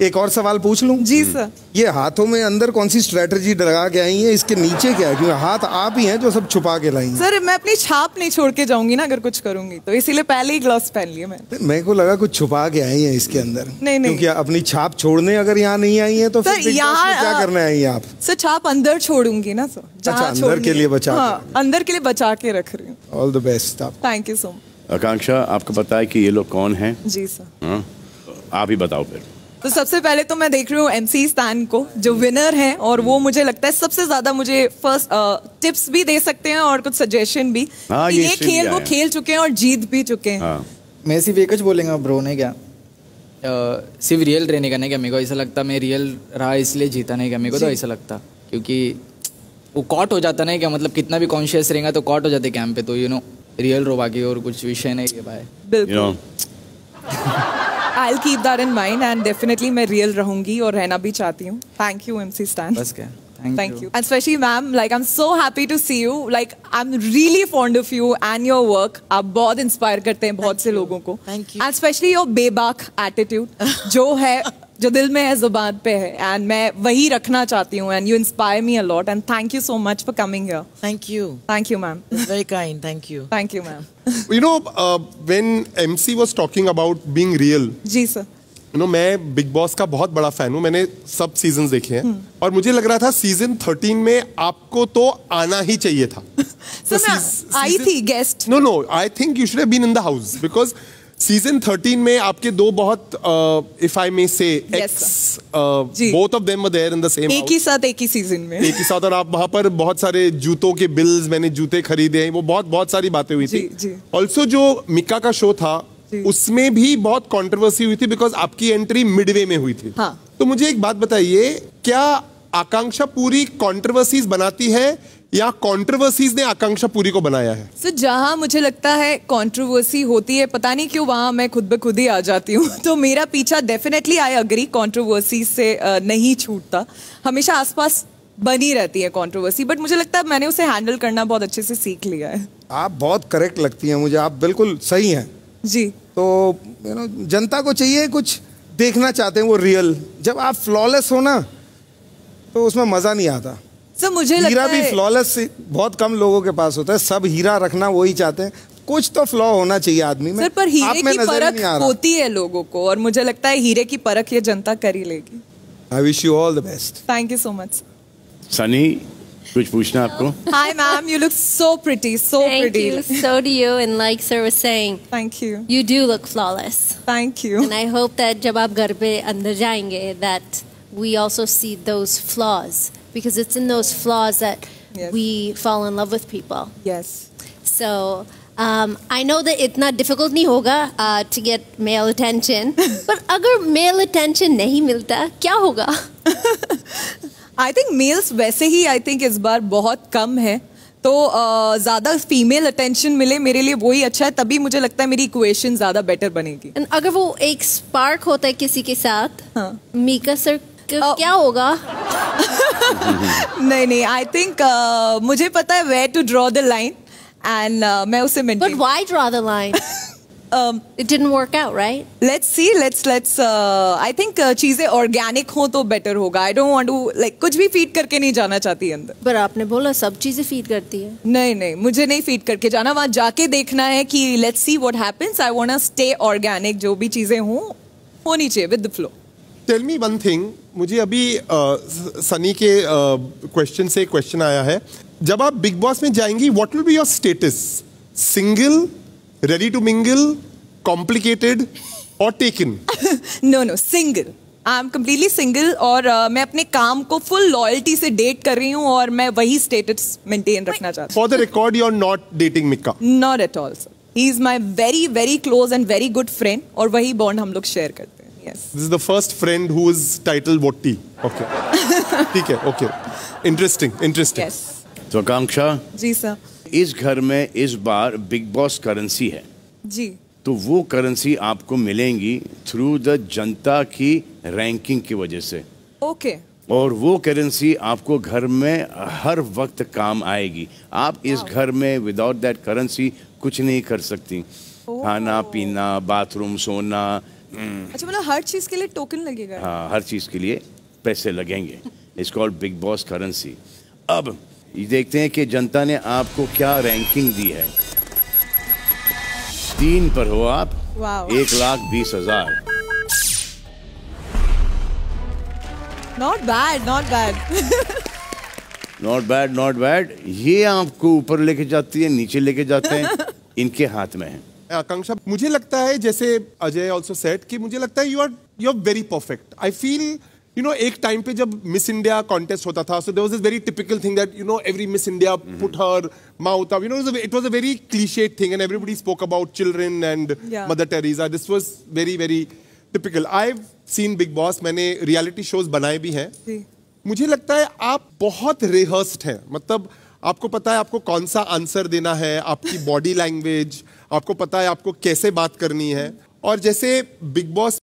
एक और सवाल पूछ लूं? जी सर। ये हाथों में अंदर कौन सी स्ट्रेटजी लगा के आई है, इसके नीचे क्या है? क्योंकि हाथ आप ही हैं जो सब छुपा के लाई हैं। सर मैं अपनी छाप नहीं छोड़ के जाऊंगी ना अगर कुछ करूंगी तो, इसीलिए पहले ही ग्लव्स पहन लिए मैं। मेरे को लगा कुछ छुपा के आई है इसके अंदर। नहीं। क्योंकि अपनी छाप छोड़ने अगर यहाँ नहीं आई है तो फिर यहाँ क्या करने आई हैं आप? सर छाप अंदर छोड़ूंगी ना सर। अच्छा, अंदर के लिए बचा? हाँ, अंदर के लिए बचा के रख रही हूँ। ऑल द बेस्ट आप। Thank you so much. Akanksha, आपको पता है कि ये लोग कौन हैं? जी सर। आप ही बताओ फिर। तो सबसे पहले तो मैं देख रही हूँ MC स्टैन को, जो विनर है, और वो मुझे लगता है सबसे ज्यादा मुझे फर्स्ट टिप्स भी दे सकते हैं और कुछ सजेशन भी। ये खेल वो खेल चुके हैं और जीत भी चुके हैं। मैं सिर्फ एक कुछ बोलेंगे ब्रो ने क्या, सिर्फ रियल रहने का नहीं क्या, मेरे को ऐसा लगता मैं रियल रहा इसलिए जीता नहीं क्या, मेरे को तो ऐसा लगता, क्योंकि वो कॉट हो जाता नहीं क्या, मतलब कितना भी कॉन्शियस रहेगा तो कॉट हो जाते कैंप पे, तो रियल रो, बाकी और कुछ विषय नहीं है भाई। बिल्कुल। I'll keep that in mind and definitely मैं real रहूंगी और रहना भी चाहती हूँ। Thank you MC Stan। बस क्या, thank you। And especially ma'am, like I'm so happy to see you, like I'm really fond of you and your work। आप बहुत inspire करते हैं बहुत से लोगों को। Thank you। And especially your बेबाक attitude जो है, जो दिल में है जुबान पे है, and मैं वही रखना चाहती हूँ, and you inspire me a lot and thank you so much for coming here। Thank you। Thank you ma'am। It's very kind, thank you। Thank you ma'am। when MC was talking about being real, जी sir. मैं Bigg Boss का बहुत बड़ा fan हूँ, मैंने सब season देखे हैं और मुझे लग रहा था सीजन 13 में आपको तो आना ही चाहिए था। सर मैं आई थी guest. No I think you should have been in the house because season 13 में आपके दो बहुत if I may say ex, both of them were there in the same, एक ही सीजन में, एक ही साथ, और आप वहां पर बहुत सारे जूतों के बिल्स, मैंने जूते खरीदे हैं, वो बहुत सारी बातें हुई थी। ऑल्सो जो मिक्का का शो था उसमें भी बहुत कंट्रोवर्सी हुई थी बिकॉज आपकी एंट्री मिडवे में हुई थी। हाँ। तो मुझे एक बात बताइए, क्या आकांक्षा पूरी कंट्रोवर्सीज बनाती है या कंट्रोवर्सीज ने आकांक्षा पूरी को बनाया है? सो जहां मुझे लगता है कंट्रोवर्सी होती है, पता नहीं क्यों वहां मैं खुद ब खुद ही आ जाती हूँ। तो मेरा पीछा डेफिनेटली, आई अग्री, कंट्रोवर्सी से नहीं छूटता, हमेशा आसपास बनी रहती है कंट्रोवर्सी, बट मुझे लगता है मैंने उसे हैंडल करना बहुत अच्छे से सीख लिया है। आप बहुत करेक्ट लगती हैं मुझे, आप बिल्कुल सही हैं जी। तो जनता को चाहिए कुछ देखना चाहते हैं वो रियल। जब आप फ्लॉलेस हो ना तो उसमें मजा नहीं आता। सर मुझे हीरा भी फ्लॉलेस बहुत कम लोगों के पास होता है, सब हीरा रखना वही चाहते हैं, कुछ तो फ्लॉ होना चाहिए आदमी में। सर पर हीरे की परख होती है लोगों को, और मुझे लगता है हीरे की परख ये जनता कर ही लेगी। I wish you all the best. Thank you so much. Sunny, कुछ पूछना आपको? Hi ma'am, you look so pretty, so pretty. Thank you, so do you, and like sir was saying, thank you. You do look flawless. Thank you. And I hope that जब आप घर पे अंदर जाएंगे, that we also see those flaws, because it's in those flaws that we fall in love with people. Yes. So I know that इतना difficult नहीं होगा to get male attention, but अगर male attention नहीं मिलता क्या होगा? I think mails वैसे ही I think इस बार बहुत कम है, तो ज्यादा फीमेल अटेंशन मिले मेरे लिए वही अच्छा है, तभी मुझे लगता है मेरी इक्वेशन ज्यादा बेटर बनेगी। अगर वो एक स्पार्क होता है किसी के साथ, मीका सर क्या होगा? नहीं आई थिंक मुझे पता है where to draw the line and मैं उसे maintain. But why draw the line? It didn't work out, right? Let's see. Let's. I think चीजें ऑर्गेनिक हो तो बेटर होगा. I don't want to like कुछ भी फीड करके नहीं जाना चाहती अंदर. पर आपने बोला सब चीजें फीड करती है. नहीं मुझे नहीं फीड करके जाना, वहाँ जाके देखना है कि let's see what happens. I wanna stay organic. जो भी चीजें होनी चाहिए with the flow. Tell me one thing. मुझे अभी सनी के क्वेश्चन से क्वेश्चन आया है. जब आप बिग बॉस में जाएंगी, what will be your status? Single, ready to mingle, complicated or taken? No, single. I'm completely single और मैं अपने काम को full loyalty से डेट कर रही हूँ और मैं वही status maintain रखना चाहती हूँ. For the record, you're not dating Mikka? Not at all, sir. He is my very, very close and very good friend और वही bond हम लोग share करते हैं. Yes. This is the first friend who is titled Votti. Okay. ठीक है. Okay. Interesting. Yes. तो आकांक्षा जी sir, इस घर में इस बार बिग बॉस करेंसी है जी, तो वो करेंसी आपको मिलेंगी थ्रू द जनता की रैंकिंग की वजह से. ओके. और वो करेंसी आपको घर में हर वक्त काम आएगी. आप इस घर में विदाउट दैट करेंसी कुछ नहीं कर सकती. खाना पीना, बाथरूम, सोना, अच्छा, मतलब हर चीज के लिए टोकन लगेगा? हाँ, हर चीज के लिए पैसे लगेंगे। It's called big boss currency. अब ये देखते हैं कि जनता ने आपको क्या रैंकिंग दी है। 3 पर हो आप। Wow. 1,20,000। Not bad, not bad. Not bad, not bad. ये आपको ऊपर लेके जाती है, नीचे लेके जाते हैं, इनके हाथ में है। आकांक्षा, मुझे लगता है जैसे अजय ऑल्सो सेड कि मुझे लगता है you are very perfect. I feel एक टाइम पे जब मिस इंडिया कॉन्टेस्ट होता था, so there was this very typical thing that every Miss India put her mouth up, it was a very clichéd thing and everybody spoke about children and Mother Teresa. This was very very typical. I have seen Bigg Boss, मैंने reality shows बनाए भी हैं। मुझे लगता है आप बहुत rehearsed हैं, मतलब आपको पता है आपको कौन सा आंसर देना है, आपकी बॉडी लैंग्वेज, आपको पता है आपको कैसे बात करनी है। और जैसे बिग बॉस